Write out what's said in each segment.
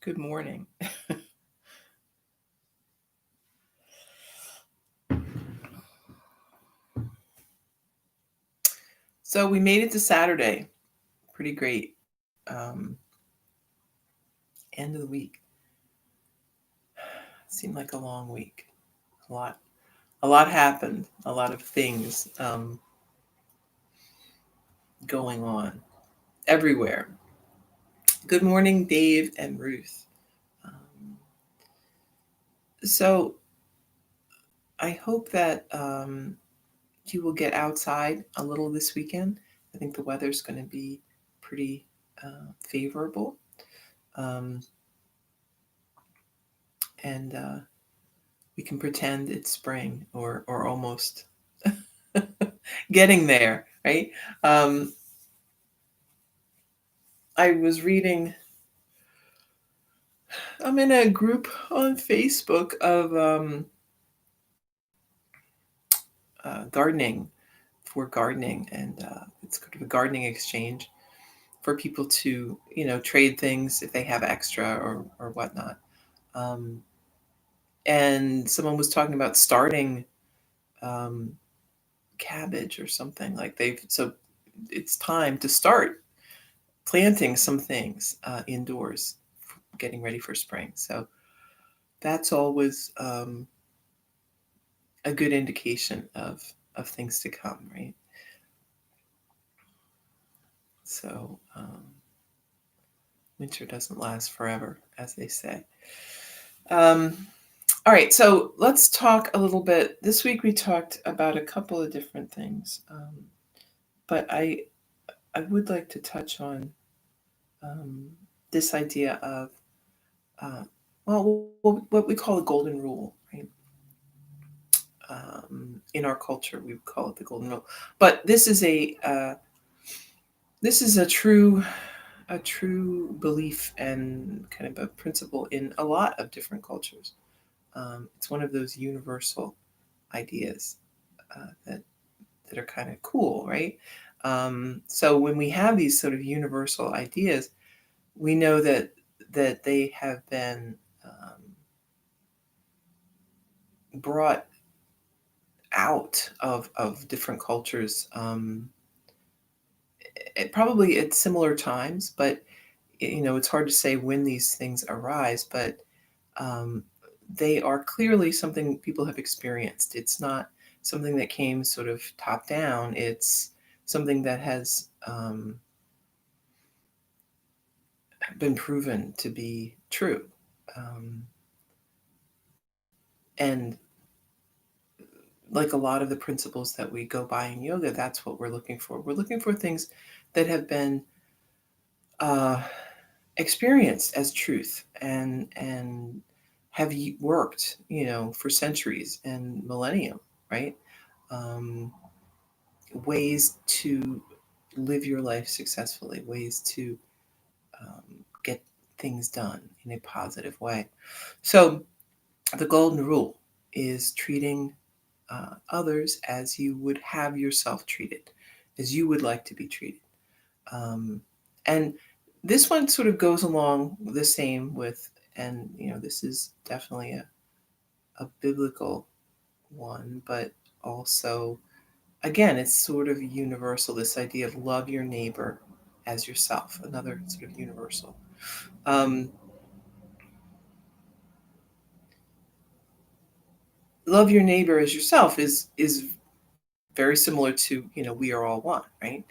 Good morning. So we made it to Saturday. Pretty great. End of the week. Seemed like a long week. A lot happened. A lot of things going on everywhere. Good morning, Dave and Ruth. So I hope that you will get outside a little this weekend. I think the weather's going to be pretty favorable. And we can pretend it's spring or almost getting there, right? I was reading, I'm in a group on Facebook of gardening, for gardening, and it's kind of a gardening exchange for people to, trade things if they have extra or whatnot. And someone was talking about starting um, cabbage or something like so it's time to start planting some things indoors, getting ready for spring. So that's always a good indication of things to come, right? So winter doesn't last forever, as they say. All right, so let's talk a little bit. This week we talked about a couple of different things, but I would like to touch on this idea of what we call the golden rule, right? In our culture, we would call it the golden rule. But this is a true belief and kind of a principle in a lot of different cultures. It's one of those universal ideas that are kind of cool, right? So when we have these sort of universal ideas, we know that they have been brought out of different cultures, probably at similar times, but it's hard to say when these things arise, but they are clearly something people have experienced. It's not something that came sort of top down. It's something that has been proven to be true. And like a lot of the principles that we go by in yoga, that's what we're looking for. We're looking for things that have been experienced as truth and have worked, for centuries and millennium, right? Ways to live your life successfully, ways to get things done in a positive way. So the golden rule is treating others as you would have yourself treated, as you would like to be treated. And this one sort of goes along the same with, and this is definitely a biblical one, but also, again, it's sort of universal, this idea of love your neighbor as yourself, another sort of universal. Love your neighbor as yourself is very similar to, we are all one, right?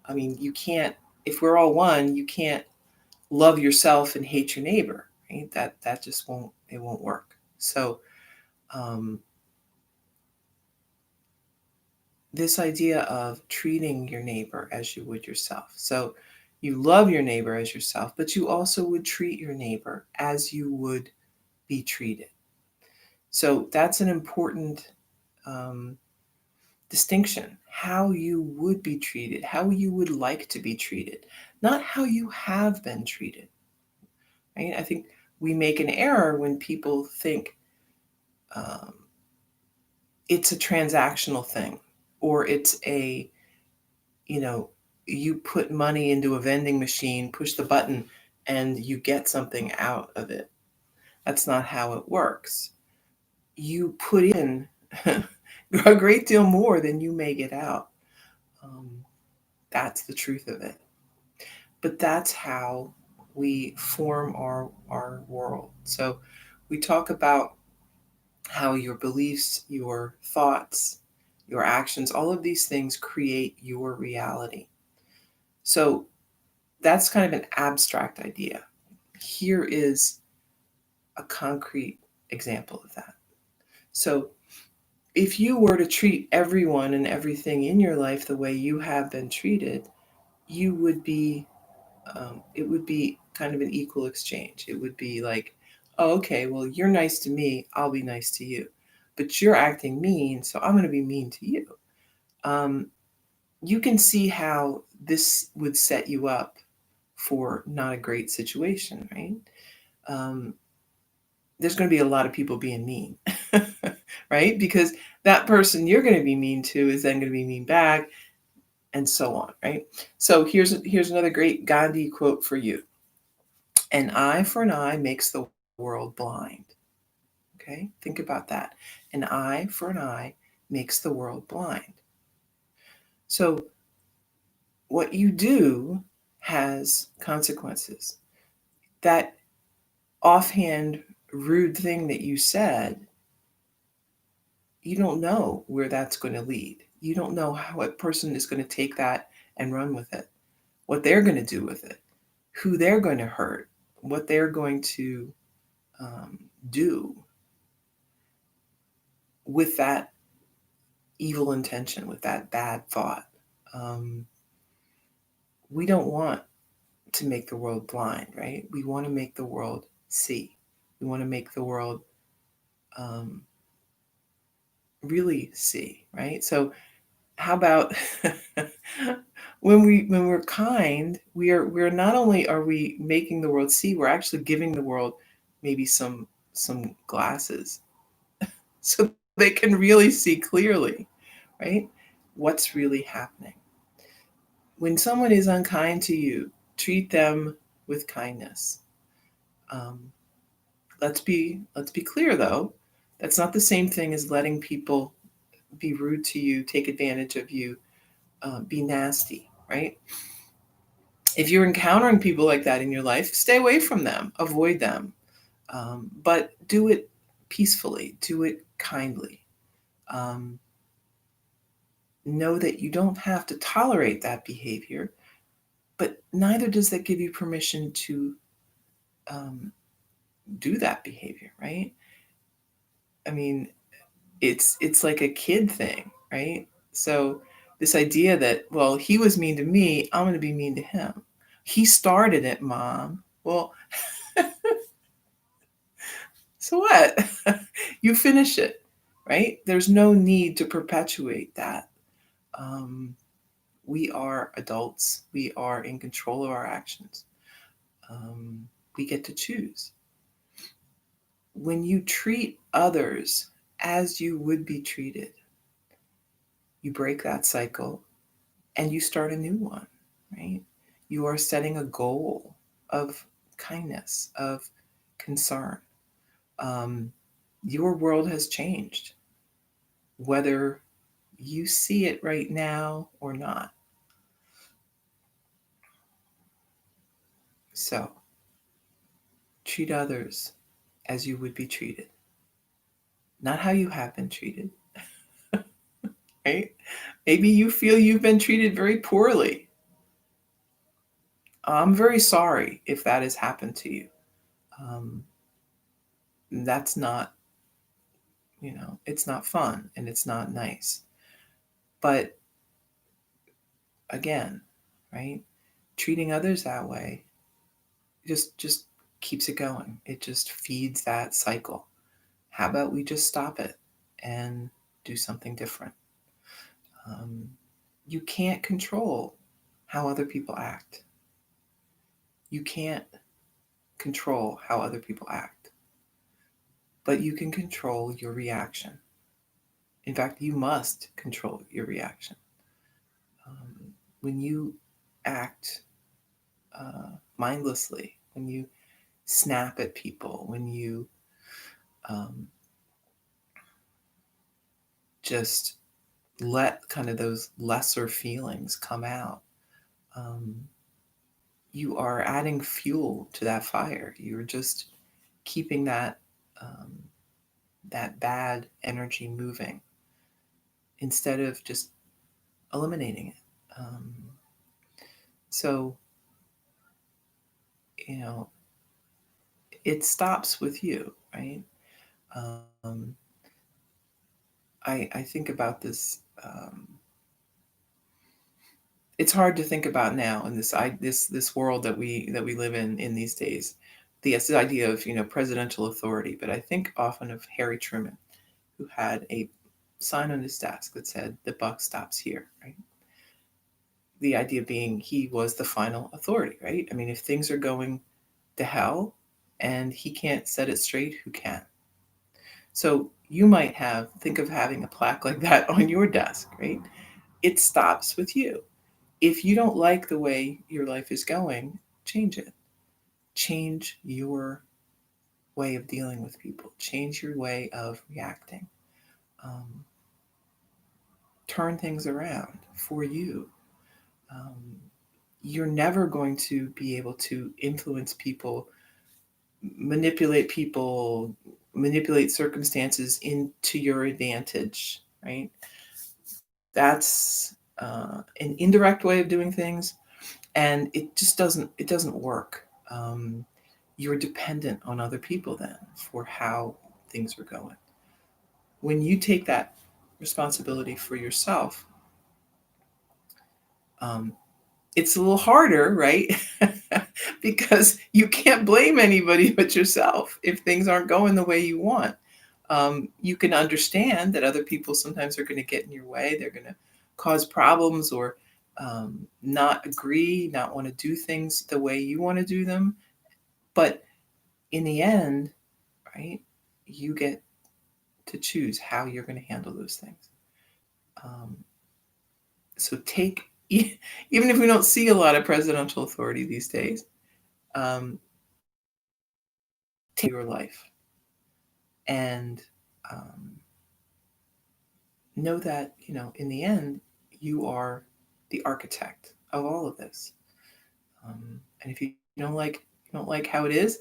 I mean, you can't, if we're all one, you can't love yourself and hate your neighbor, right? That just won't work. So this idea of treating your neighbor as you would yourself. So you love your neighbor as yourself, but you also would treat your neighbor as you would be treated. So that's an important distinction. How you would be treated, how you would like to be treated, not how you have been treated. Right? I think we make an error when people think it's a transactional thing, or it's you put money into a vending machine, push the button, and you get something out of it. That's not how it works. You put in a great deal more than you may get out. Um, that's the truth of it. But that's how we form our world. So we talk about how your beliefs, your thoughts, your actions, all of these things create your reality. So that's kind of an abstract idea. Here is a concrete example of that. So if you were to treat everyone and everything in your life the way you have been treated, you would be, it would be kind of an equal exchange. It would be like, oh, okay, well, you're nice to me, I'll be nice to you. But you're acting mean, so I'm going to be mean to you. Um, you can see how this would set you up for not a great situation, right? Um, there's going to be a lot of people being mean, right? Because that person you're going to be mean to is then going to be mean back, and so on, right? So here's another great Gandhi quote for you. An eye for an eye makes the world blind. Okay, think about that. An eye for an eye makes the world blind. So what you do has consequences. That offhand, rude thing that you said, you don't know where that's going to lead. You don't know how a person is going to take that and run with it, what they're going to do with it, who they're going to hurt, what they're going to um, do with that evil intention, with that bad thought. Um, we don't want to make the world blind, right? We want to make the world see. We want to make the world um, really see, right? So how about when we're kind, we're not only are we making the world see, we're actually giving the world maybe some glasses so they can really see clearly, right? What's really happening. When someone is unkind to you, treat them with kindness. Um, let's be clear though, that's not the same thing as letting people be rude to you, take advantage of you, be nasty, right? If you're encountering people like that in your life, stay away from them, avoid them, but do it peacefully, do it kindly. Um, know that you don't have to tolerate that behavior, but neither does that give you permission to um, do that behavior, right? I mean, it's like a kid thing, right? So this idea that, well, he was mean to me, I'm going to be mean to him. He started it, mom. Well, so what? You finish it, right? There's no need to perpetuate that. Um, we are adults. We are in control of our actions. Um, we get to choose. When you treat others as you would be treated, you break that cycle and you start a new one, right? You are setting a goal of kindness, of concern. Um, your world has changed, whether you see it right now or not. So treat others as you would be treated, not how you have been treated, right? Maybe you feel you've been treated very poorly. I'm very sorry if that has happened to you. Um, that's not, it's not fun and it's not nice. But again, right? Treating others that way just keeps it going. It just feeds that cycle. How about we just stop it and do something different? Um, you can't control how other people act. You can't control how other people act, but you can control your reaction. In fact, you must control your reaction. When you act mindlessly, when you snap at people, when you um, just let kind of those lesser feelings come out, um, you are adding fuel to that fire. You're just keeping um, that bad energy moving instead of just eliminating it. So, you know, it stops with you, right? Um, I think about this. It's hard to think about now in this world that we live in these days. The idea of presidential authority, but I think often of Harry Truman, who had a sign on his desk that said, "The buck stops here." Right? The idea being he was the final authority. Right? I mean, if things are going to hell and he can't set it straight, who can? So you might think of having a plaque like that on your desk, right? It stops with you. If you don't like the way your life is going, change it. Change your way of dealing with people. Change your way of reacting. Um, Turn things around for you. Um, you're never going to be able to influence people, manipulate circumstances into your advantage, right? That's an indirect way of doing things, and it doesn't work. You're dependent on other people then for how things are going. When you take that responsibility for yourself, um, it's a little harder, right? Because you can't blame anybody but yourself if things aren't going the way you want. You can understand that other people sometimes are going to get in your way. They're going to cause problems or not agree, not want to do things the way you want to do them. But in the end, right, you get to choose how you're going to handle those things. Um, so even if we don't see a lot of presidential authority these days, um, take your life and um, know that in the end you are the architect of all of this. And if you don't like how it is,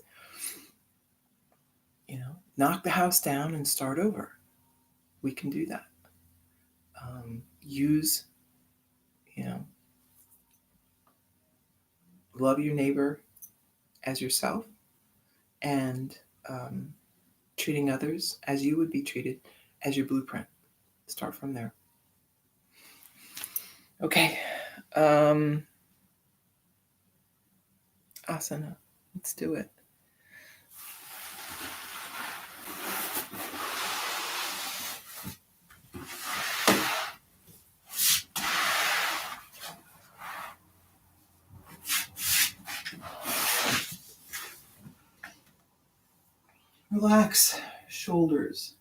knock the house down and start over. We can do that. Use you know love your neighbor as yourself, and um, treating others as you would be treated as your blueprint. Start from there. Okay. um, Asana, let's do it. Relax shoulders.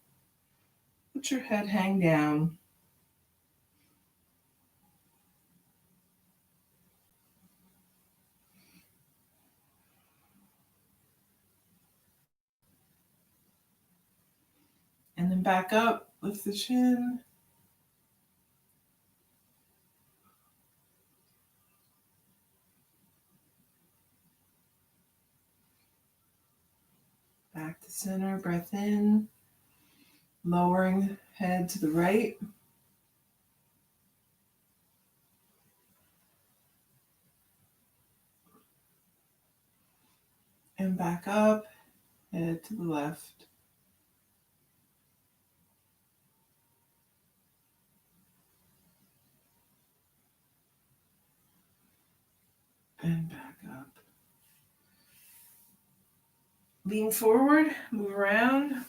Let your head hang down. And then back up. Lift the chin. Back to center. Breath in. Lowering head to the right. And back up. Head to the left. And back up. Lean forward. Move around.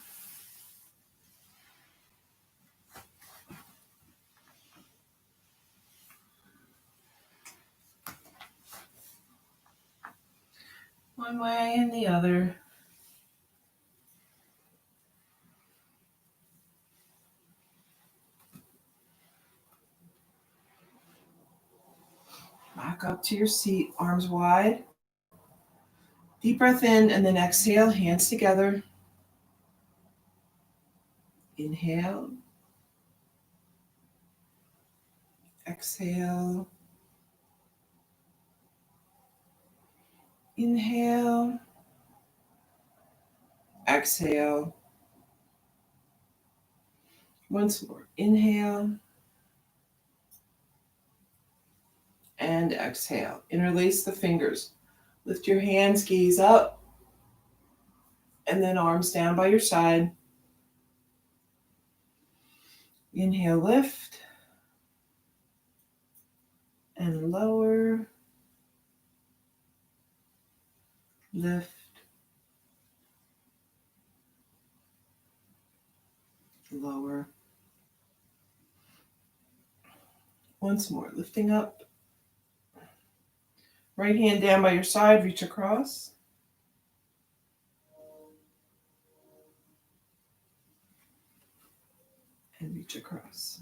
One way and the other. Back up to your seat, arms wide. Deep breath in and then exhale, hands together. Inhale. Exhale. Inhale. Exhale. Once more. Inhale. And exhale. Interlace the fingers. Lift your hands, gaze up. And then arms down by your side. Inhale, lift. And lower. Lift. Lower. Once more, lifting up. Right hand down by your side, reach across. And reach across.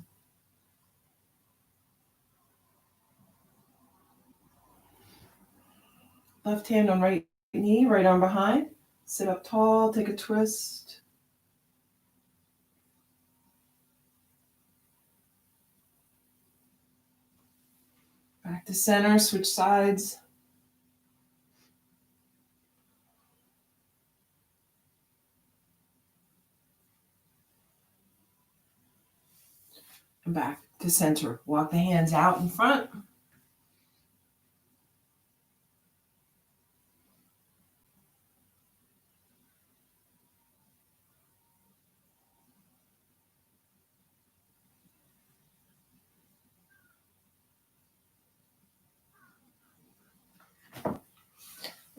Left hand on right knee, right arm behind. Sit up tall, take a twist. Back to center, switch sides. And back to center. Walk the hands out in front.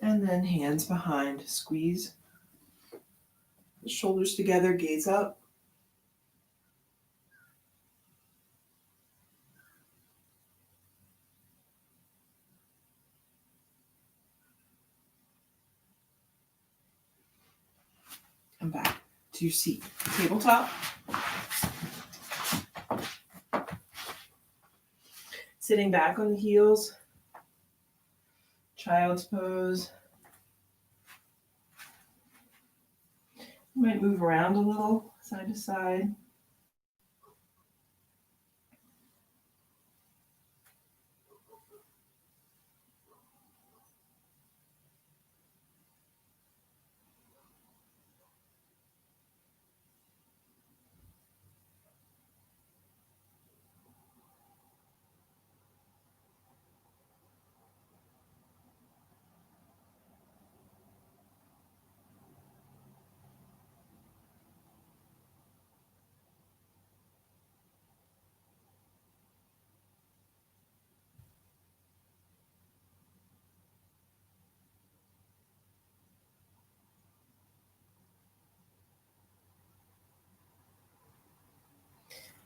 And then hands behind. Squeeze the shoulders together, gaze up. And back to your seat. Tabletop. Sitting back on the heels. Child's pose. You might move around a little, side to side.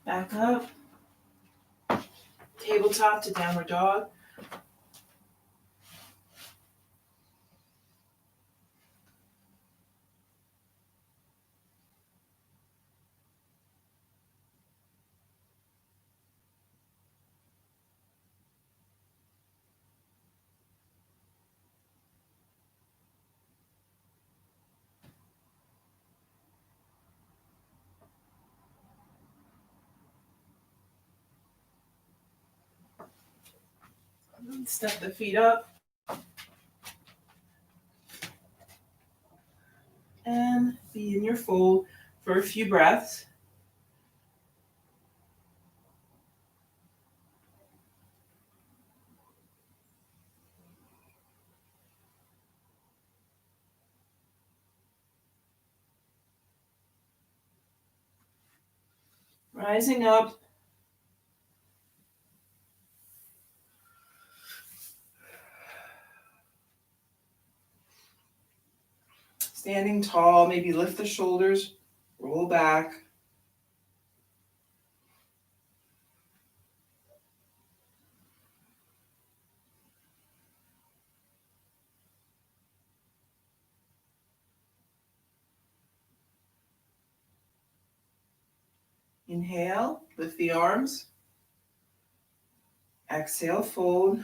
Back up. Tabletop to downward dog. Step the feet up. And be in your fold for a few breaths. Rising up. Standing tall, maybe lift the shoulders, roll back. Inhale, lift the arms. Exhale, fold.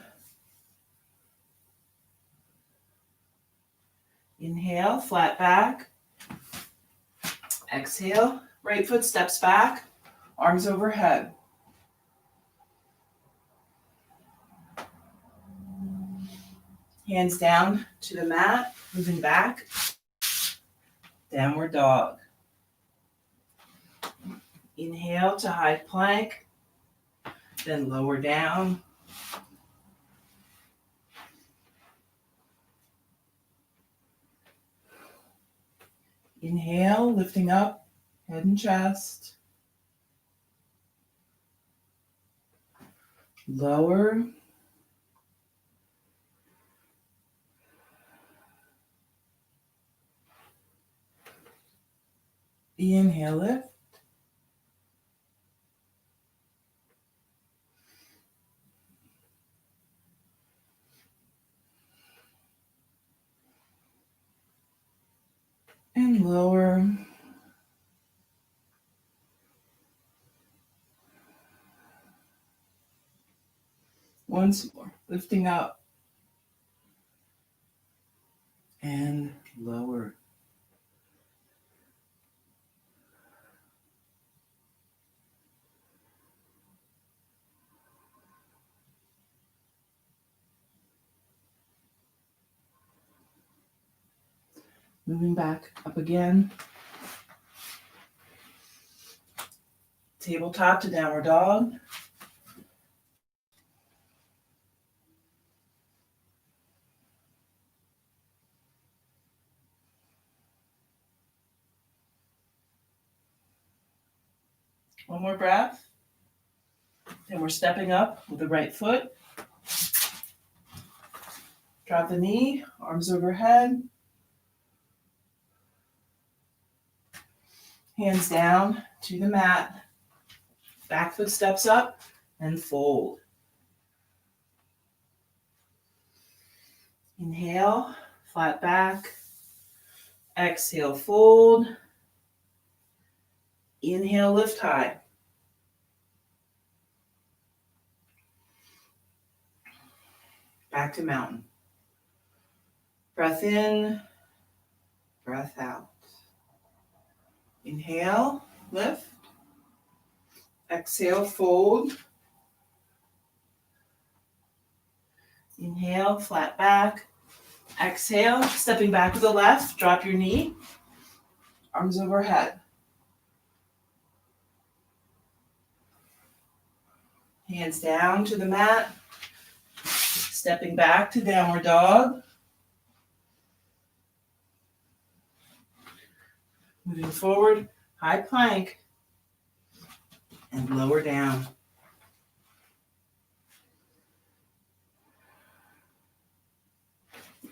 Inhale, flat back. Exhale, right foot steps back, arms overhead. Hands down to the mat, moving back. Downward dog. Inhale to high plank, then lower down. Inhale, lifting up, head and chest. Lower. Inhale, lift. And lower. Once more, lifting up and lower. Moving back up again. Tabletop to downward dog. One more breath. Then we're stepping up with the right foot. Drop the knee, arms overhead. Hands down to the mat. Back foot steps up and fold. Inhale, flat back. Exhale, fold. Inhale, lift high. Back to mountain. Breath in, breath out. Inhale, lift. Exhale, fold. Inhale, flat back. Exhale, stepping back with the left, drop your knee. Arms overhead. Hands down to the mat. Stepping back to downward dog. Moving forward, high plank. And lower down.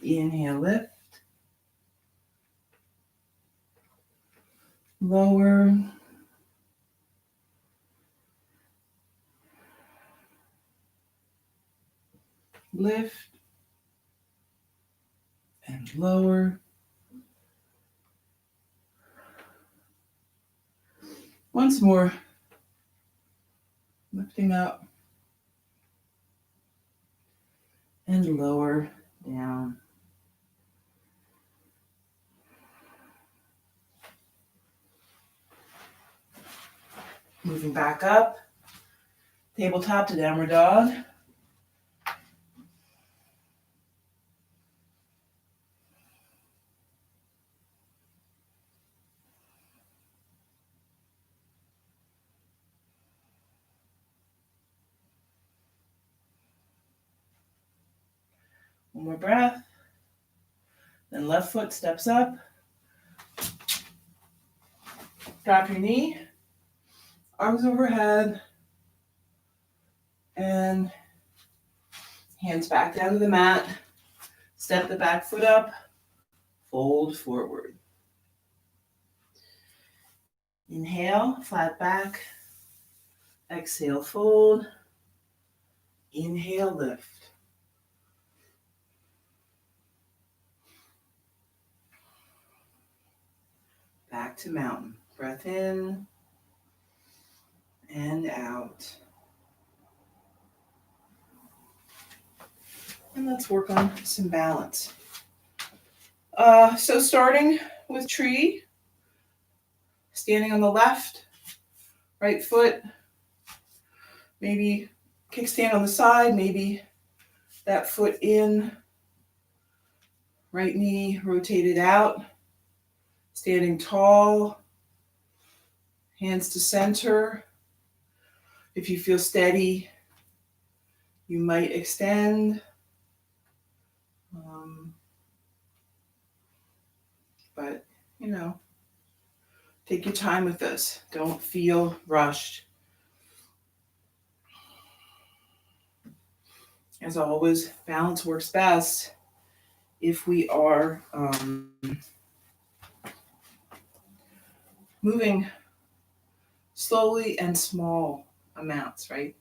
Inhale, lift. Lower. Lift. And lower. Once more. Lifting up. And lower down. Moving back up. Tabletop to downward dog. One more breath. Then left foot steps up. Drop your knee. Arms overhead. And hands back down to the mat. Step the back foot up. Fold forward. Inhale, flat back. Exhale, fold. Inhale, lift. Back to mountain. Breath in and out. And let's work on some balance. So starting with tree, standing on the left, right foot, maybe kickstand on the side, maybe that foot in, right knee rotated out, standing tall, hands to center. If you feel steady, you might extend. But, take your time with this. Don't feel rushed. As always, balance works best if we are moving slowly and small amounts, right?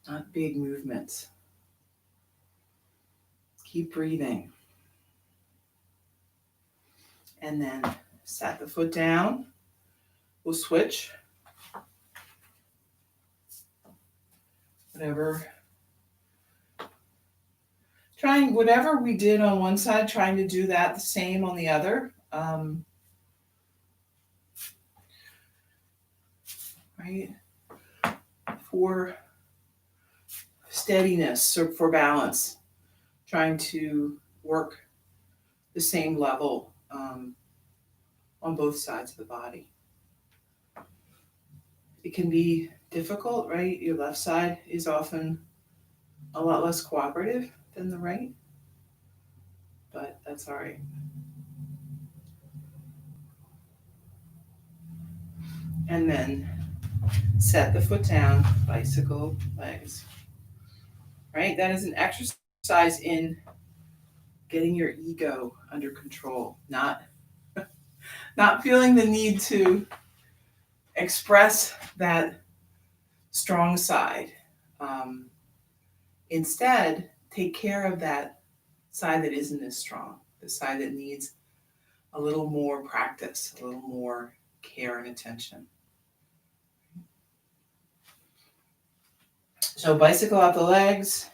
Not big movements. Keep breathing. And then set the foot down. We'll switch. Whatever we did on one side, trying to do that the same on the other. Right? For steadiness or for balance, trying to work the same level on both sides of the body. It can be difficult, right? Your left side is often a lot less cooperative than the right, but that's all right. And then set the foot down, bicycle legs. Right? That is an exercise in getting your ego under control, not feeling the need to express that strong side. Instead, take care of that side that isn't as strong, the side that needs a little more practice, a little more care and attention. So bicycle out the legs.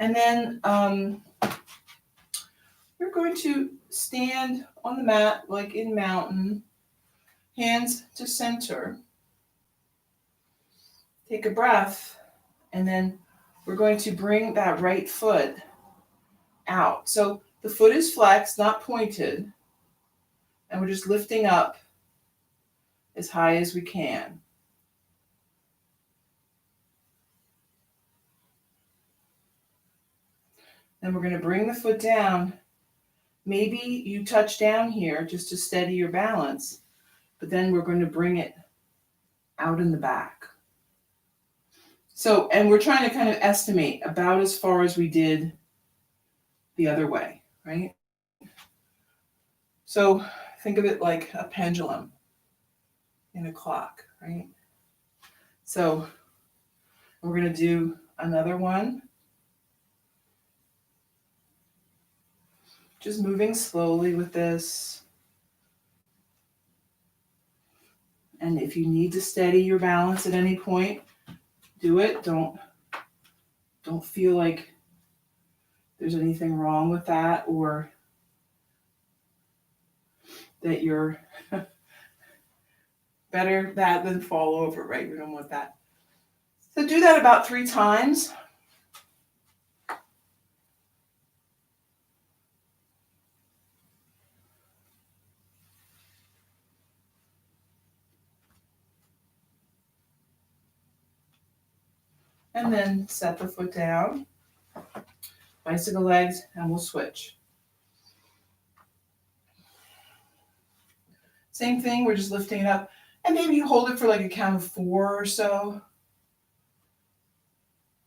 And then we're going to stand on the mat like in mountain, hands to center. Take a breath, and then we're going to bring that right foot out. So the foot is flexed, not pointed, and we're just lifting up as high as we can. Then we're going to bring the foot down. Maybe you touch down here just to steady your balance, but then we're going to bring it out in the back. So, and we're trying to kind of estimate about as far as we did the other way, right? So think of it like a pendulum in a clock, right? So we're going to do another one. Just moving slowly with this. And if you need to steady your balance at any point, do it. Don't feel like there's anything wrong with that or that you're better that than fall over, right? We don't want that. So do that about 3 times. And then set the foot down, bicycle legs, and we'll switch. Same thing, we're just lifting it up. And maybe you hold it for like a count of 4 or so.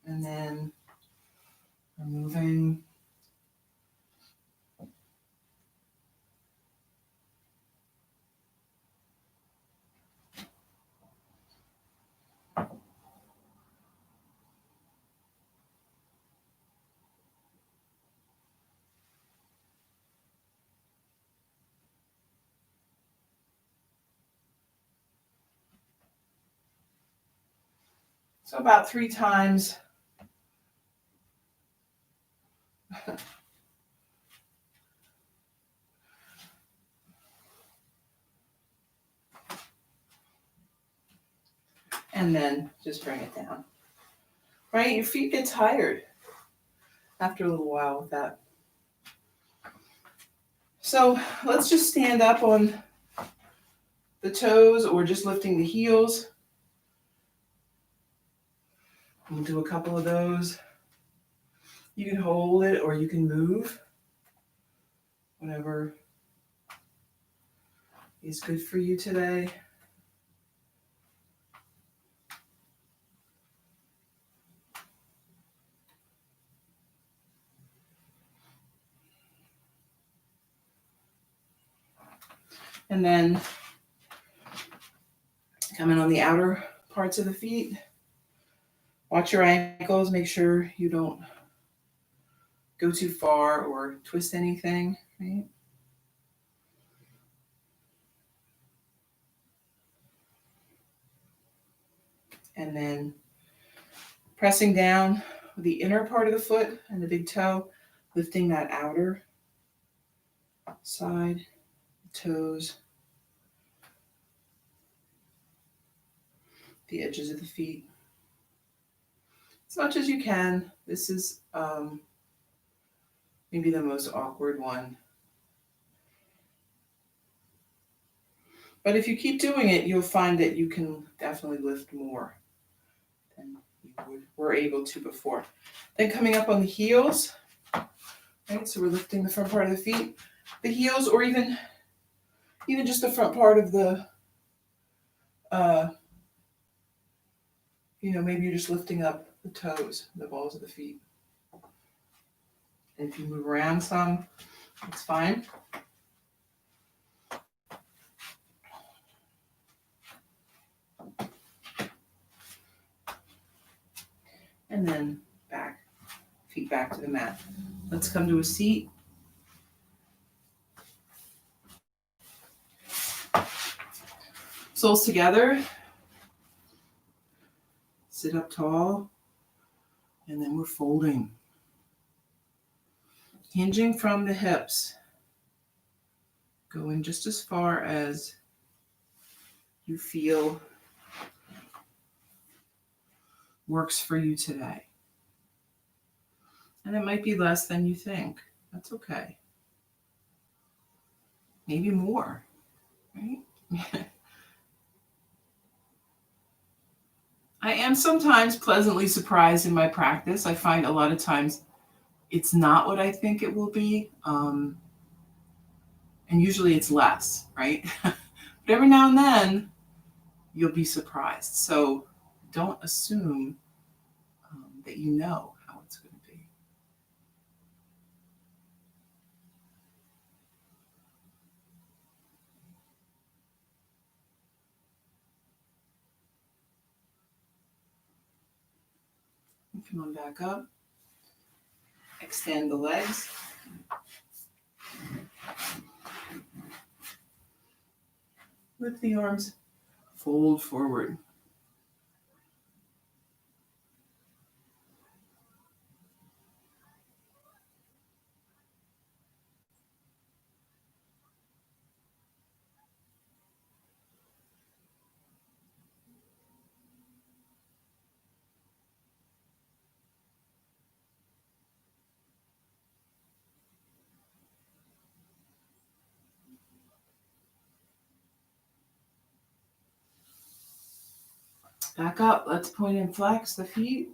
And then we're moving. So about 3 times. And then just bring it down. Right? Your feet get tired after a little while with that. So let's just stand up on the toes or just lifting the heels. We'll do a couple of those. You can hold it or you can move. Whatever is good for you today. And then coming on the outer parts of the feet. Watch your ankles. Make sure you don't go too far or twist anything, right? And then pressing down the inner part of the foot and the big toe, lifting that outer side, toes, the edges of the feet. As much as you can. This is maybe the most awkward one. But if you keep doing it, you'll find that you can definitely lift more than you were able to before. Then coming up on the heels, right? So we're lifting the front part of the feet, the heels, or even just the front part of the, maybe you're just lifting up the toes, the balls of the feet. And if you move around some, it's fine. And then feet back to the mat. Let's come to a seat. Soles together. Sit up tall. And then we're folding. Hinging from the hips. Going just as far as you feel works for you today. And it might be less than you think. That's okay. Maybe more, right? I am sometimes pleasantly surprised in my practice. I find a lot of times it's not what I think it will be. And usually it's less, right? But every now and then you'll be surprised. So don't assume that you know how it's going to be. Come on back up. Extend the legs. Lift the arms. Fold forward. Back up. Let's point and flex the feet.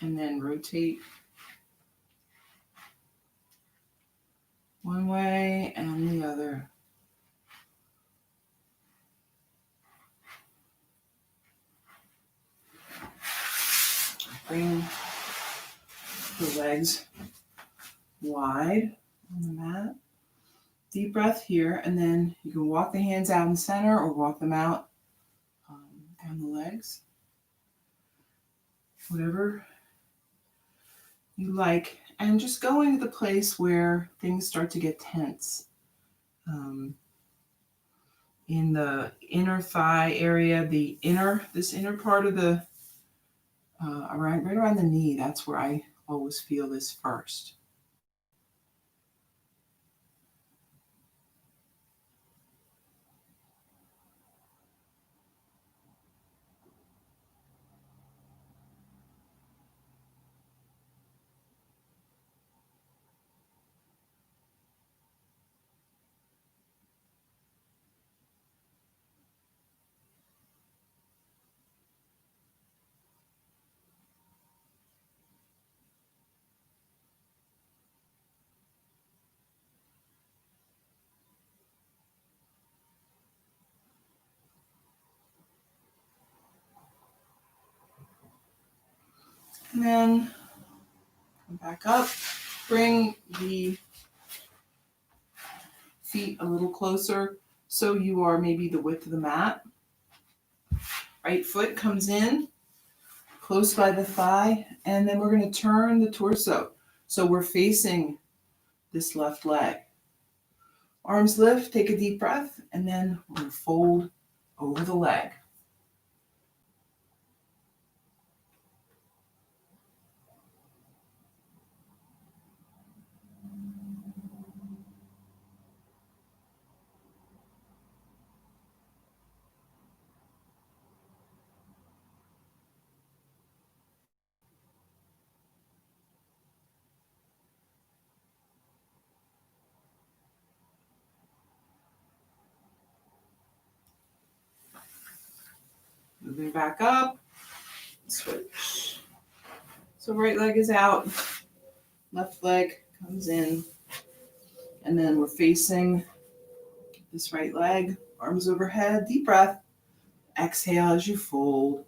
And then rotate one way and the other. Bring the legs wide on the mat. Deep breath here, and then you can walk the hands out in the center or walk them out down the legs. Whatever you like. And just going to the place where things start to get tense. In the inner thigh area, this inner part of the, right around the knee, that's where I always feel this first. And then come back up. Bring the feet a little closer so you are maybe the width of the mat. Right foot comes in close by the thigh, and then we're going to turn the torso. So we're facing this left leg. Arms lift, take a deep breath, and then we'll fold over the leg. Moving back up, switch. So right leg is out, left leg comes in, and then we're facing this right leg, arms overhead, deep breath. Exhale as you fold.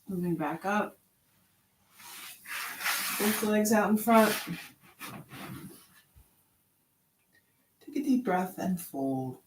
Moving back up. Both legs out in front. Take a deep breath and fold.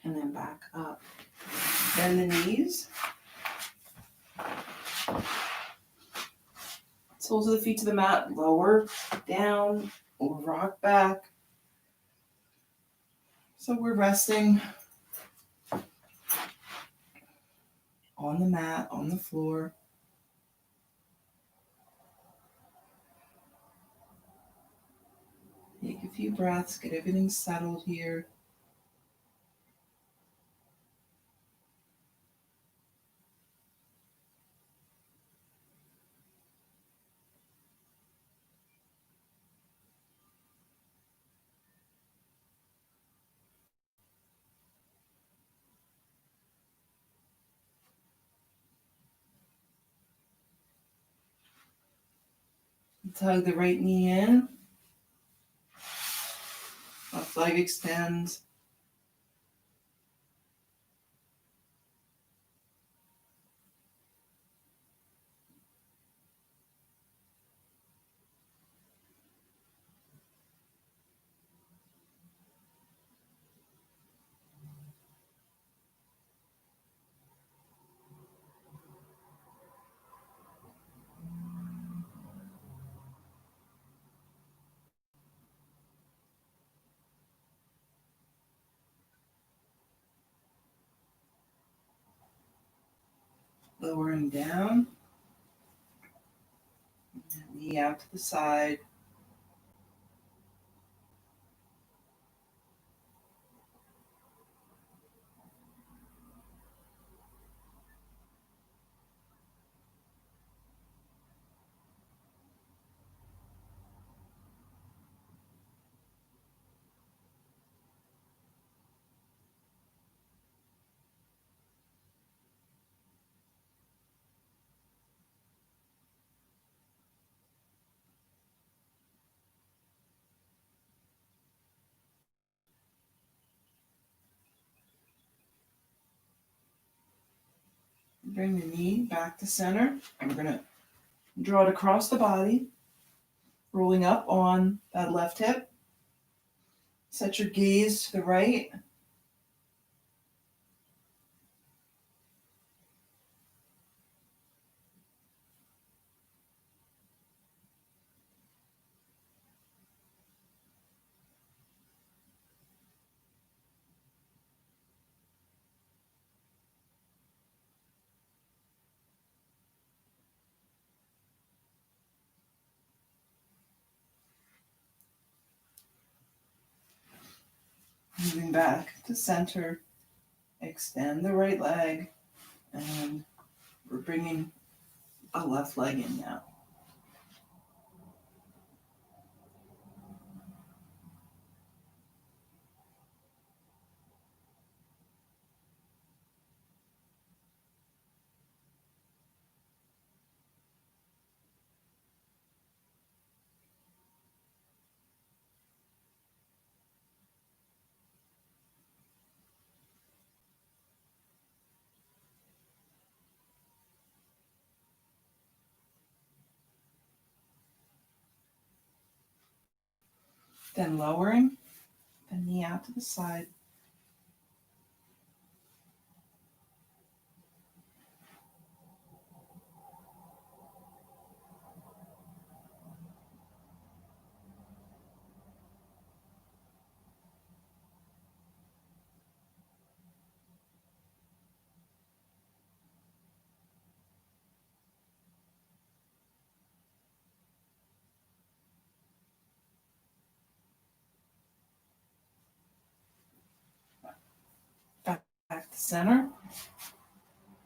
And then back up. Bend the knees. Soles of the feet to the mat, lower, down, or rock back. So we're resting on the mat, on the floor. Take a few breaths, get everything settled here. Tug the right knee in. Left leg extends. Lowering down. Knee out to the side. Bring the knee back to center. And we're going to draw it across the body, rolling up on that left hip. Set your gaze to the right. Moving back to center. Extend the right leg. And we're bringing a left leg in now. Then lowering the knee out to the side. Back to center.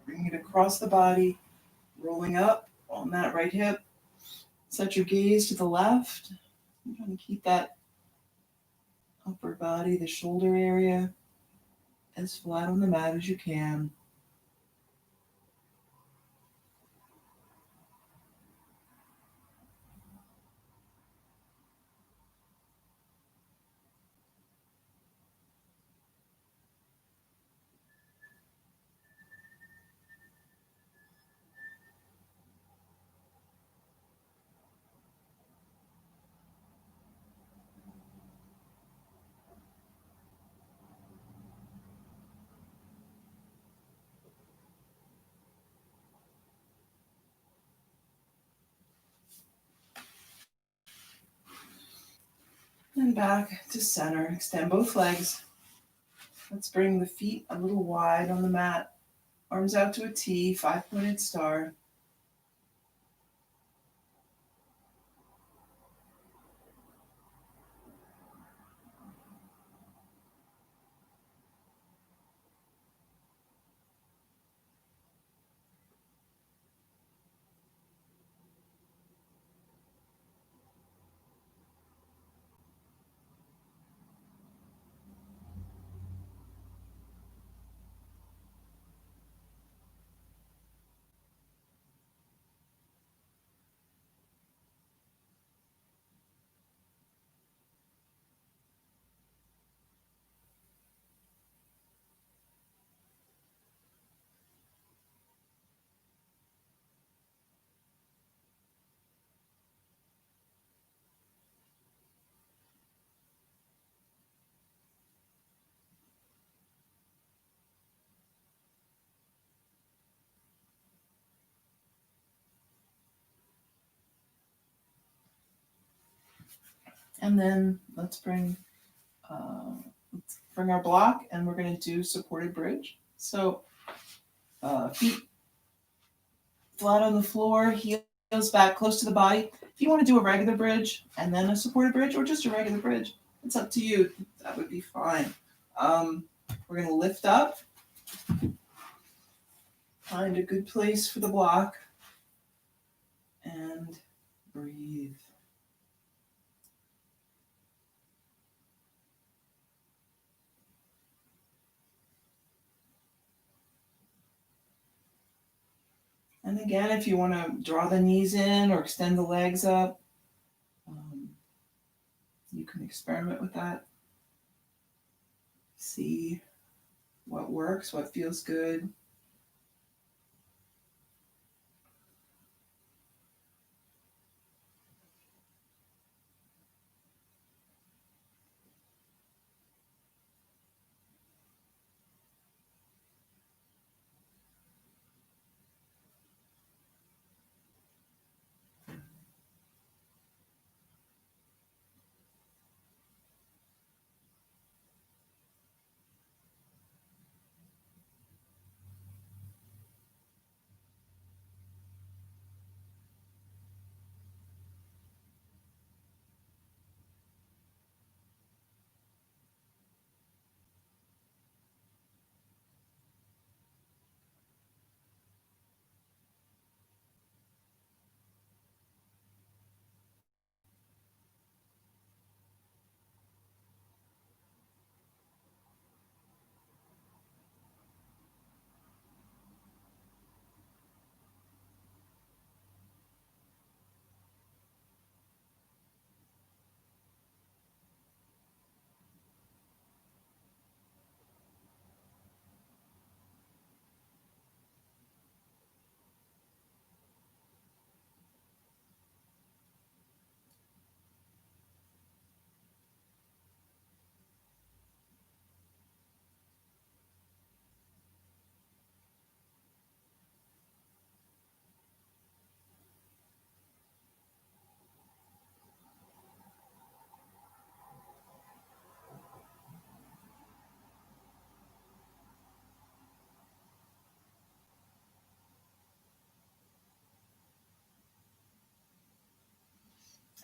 Bring it across the body, rolling up on that right hip. Set your gaze to the left. I'm trying to keep that upper body, the shoulder area, as flat on the mat as you can. And back to center. Extend both legs. Let's bring the feet a little wide on the mat. Arms out to a T, 5-pointed star. And then let's bring our block, and we're going to do supported bridge. So feet flat on the floor, heels back close to the body. If you want to do a regular bridge and then a supported bridge, or just a regular bridge, it's up to you. That would be fine. We're going to lift up, find a good place for the block, and breathe. And again, if you want to draw the knees in or extend the legs up, you can experiment with that. See what works, what feels good.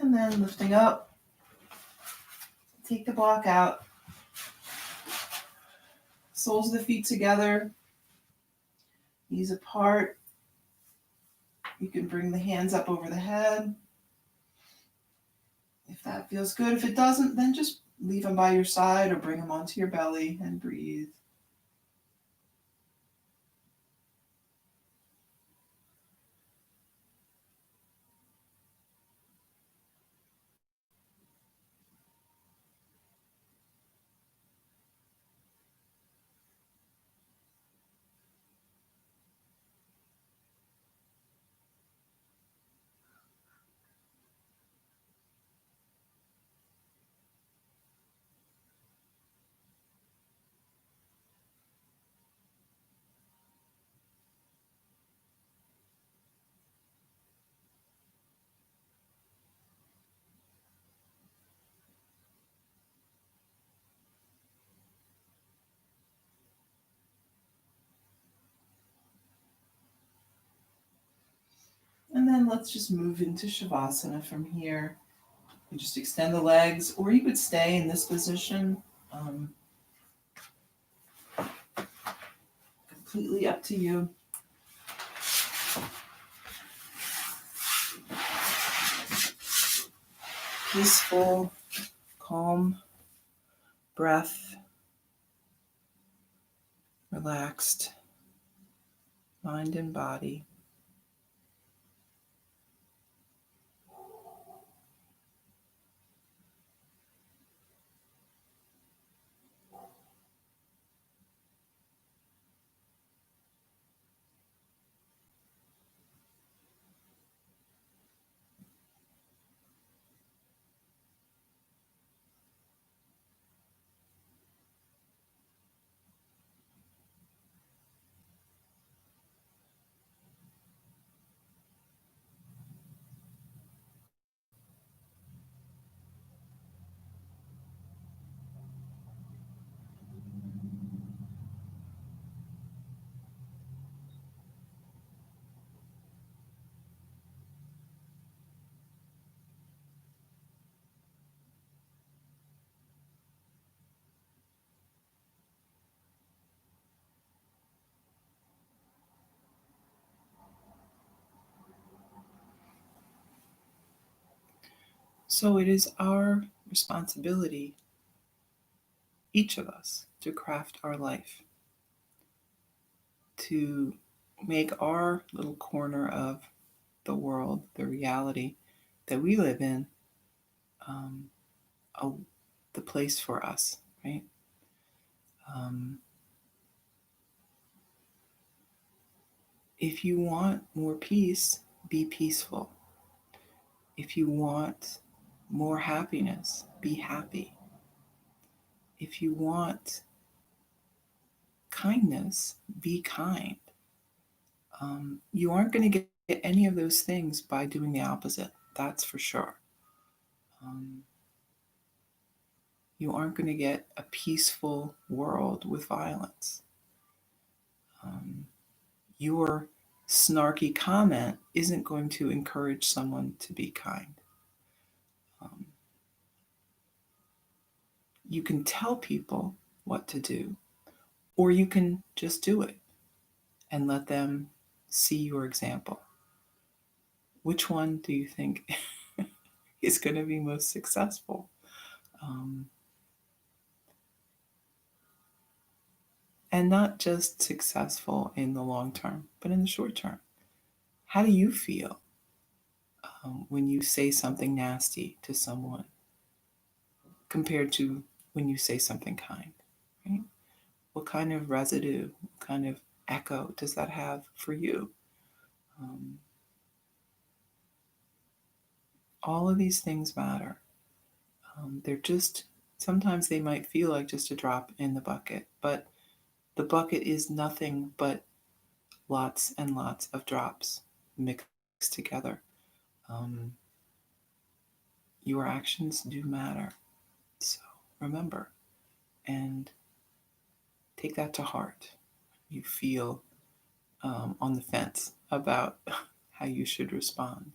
And then lifting up, take the block out. Soles of the feet together, knees apart. You can bring the hands up over the head. If that feels good. If it doesn't, then just leave them by your side or bring them onto your belly and breathe. And then let's just move into Shavasana from here. You just extend the legs, or you could stay in this position. Completely up to you. Peaceful, calm breath, relaxed mind and body. So it is our responsibility, each of us, to craft our life, to make our little corner of the world, the reality that we live in, um, a, the place for us, right? Um, if you want more peace, be peaceful. If you want more happiness, be happy. If you want kindness, be kind. You aren't going to get any of those things by doing the opposite, that's for sure. Um, you aren't going to get a peaceful world with violence. Um, your snarky comment isn't going to encourage someone to be kind. Um, you can tell people what to do, or you can just do it and let them see your example. Which one do you think is going to be most successful? Um, and not just successful in the long term, but in the short term. How do you feel when you say something nasty to someone compared to when you say something kind? Right? What kind of residue, what kind of echo does that have for you? Um, all of these things matter. They're just, sometimes they might feel like just a drop in the bucket, but the bucket is nothing but lots and lots of drops mixed together. Um, your actions do matter. So remember and take that to heart. You feel on the fence about how you should respond.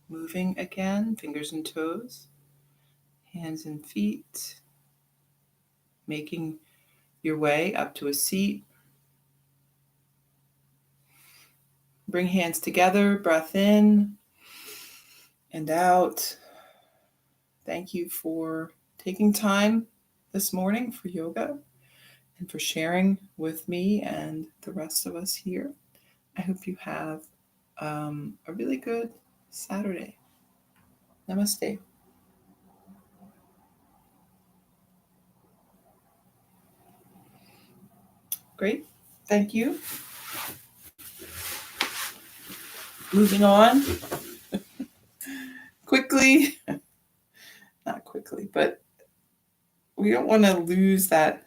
moving again, fingers and toes, hands and feet, making your way up to a seat. Bring hands together, breath in and out. Thank you for taking time this morning for yoga and for sharing with me and the rest of us here. I hope you have a really good Saturday. Namaste. Great. Thank you. Moving on quickly, not quickly, but we don't want to lose that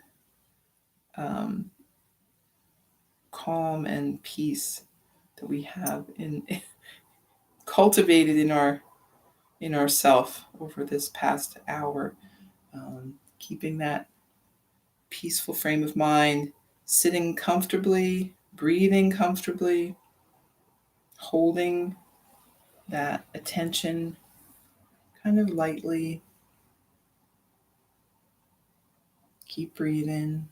calm and peace that we have cultivated in ourself over this past hour. Keeping that peaceful frame of mind, sitting comfortably, breathing comfortably, holding that attention kind of lightly. Keep breathing.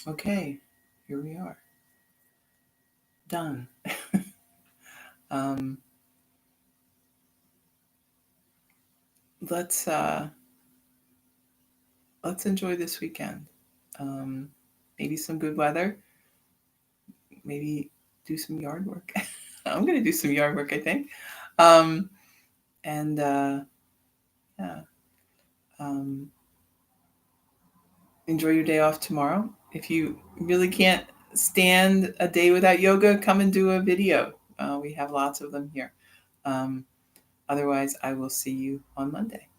Okay, here we are. Done. Let's enjoy this weekend. Maybe some good weather. Maybe do some yard work. I'm going to do some yard work, I think. Um, and yeah, um, enjoy your day off tomorrow. If you really can't stand a day without yoga, come and do a video. We have lots of them here. Otherwise, I will see you on Monday.